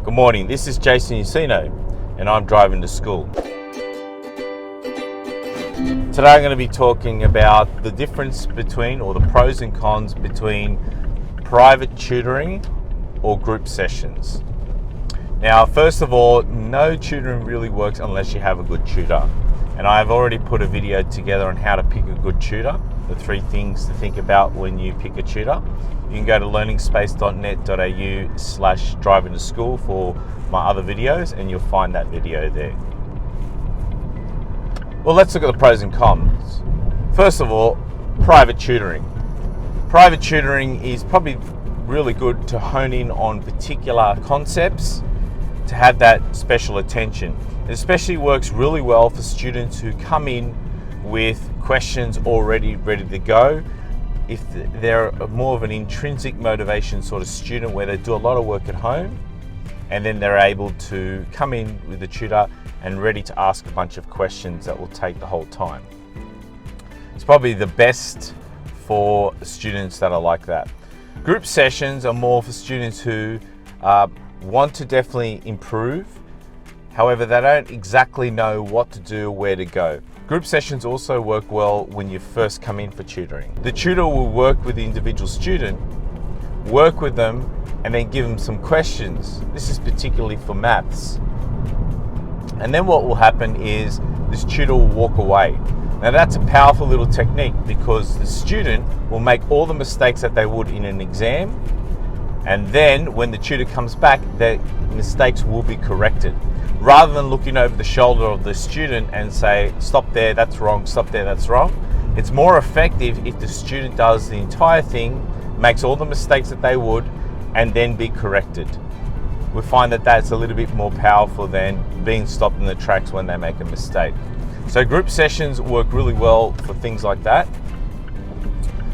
Good morning, this is Jason Ursino and I'm driving to school. Today I'm going to be talking about the difference between, or the pros and cons between private tutoring or group sessions. Now, first of all, no tutoring really works unless you have a good tutor. And I've already put a video together on how to pick a good tutor, the 3 things to think about when you pick a tutor. You can go to learningspace.net.au/driving to school for my other videos and you'll find that video there. Well, let's look at the pros and cons. First of all, private tutoring. Private tutoring is probably really good to hone in on particular concepts, to have that special attention. It especially works really well for students who come in with questions already ready to go. If they're more of an intrinsic motivation sort of student where they do a lot of work at home and then they're able to come in with a tutor and ready to ask a bunch of questions that will take the whole time. It's probably the best for students that are like that. Group sessions are more for students who want to definitely improve, however they don't exactly know what to do, where to go. Group sessions also work well when you first come in for tutoring. The tutor will work with the individual student, work with them, and then give them some questions. This is particularly for maths. And then what will happen is this tutor will walk away. Now that's a powerful little technique because the student will make all the mistakes that they would in an exam, and then when the tutor comes back, their mistakes will be corrected. Rather than looking over the shoulder of the student and say, stop there, that's wrong, stop there, that's wrong. It's more effective if the student does the entire thing, makes all the mistakes that they would, and then be corrected. We find that that's a little bit more powerful than being stopped in the tracks when they make a mistake. So group sessions work really well for things like that.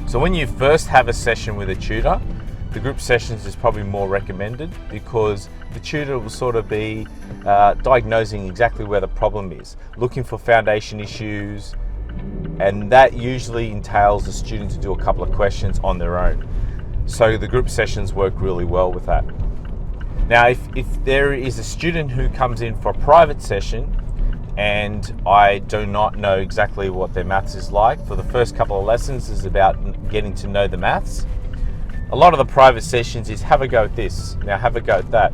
So when you first have a session with a tutor, the group sessions is probably more recommended because the tutor will sort of be diagnosing exactly where the problem is, looking for foundation issues, and that usually entails the student to do a couple of questions on their own. So the group sessions work really well with that. Now, if there is a student who comes in for a private session and I do not know exactly what their maths is like, for the first couple of lessons is about getting to know the maths. A lot of the private sessions is have a go at this, now have a go at that.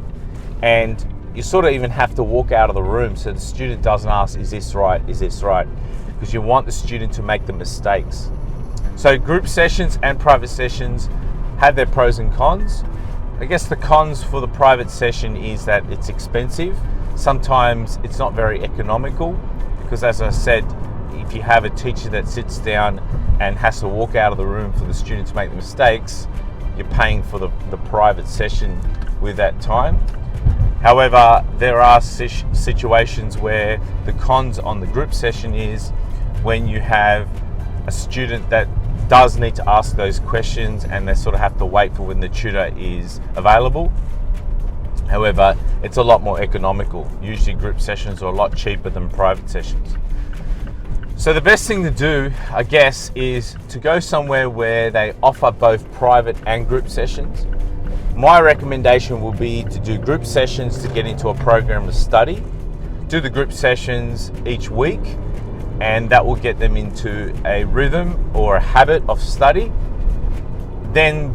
And you sort of even have to walk out of the room so the student doesn't ask, is this right, is this right? Because you want the student to make the mistakes. So group sessions and private sessions have their pros and cons. I guess the cons for the private session is that it's expensive. Sometimes it's not very economical because, as I said, if you have a teacher that sits down and has to walk out of the room for the student to make the mistakes, you're paying for the private session with that time. However, there are situations where the cons on the group session is when you have a student that does need to ask those questions and they sort of have to wait for when the tutor is available. However, it's a lot more economical. Usually group sessions are a lot cheaper than private sessions. So the best thing to do, I guess, is to go somewhere where they offer both private and group sessions. My recommendation will be to do group sessions to get into a program of study. Do the group sessions each week, and that will get them into a rhythm or a habit of study. Then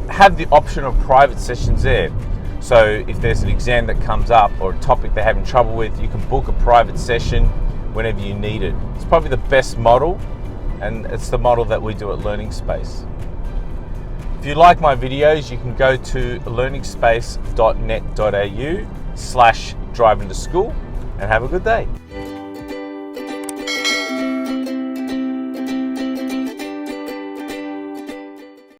have the option of private sessions there. So if there's an exam that comes up or a topic they're having trouble with, you can book a private session whenever you need it. It's probably the best model, and it's the model that we do at Learning Space. If you like my videos, you can go to learningspace.net.au/driving to school and have a good day.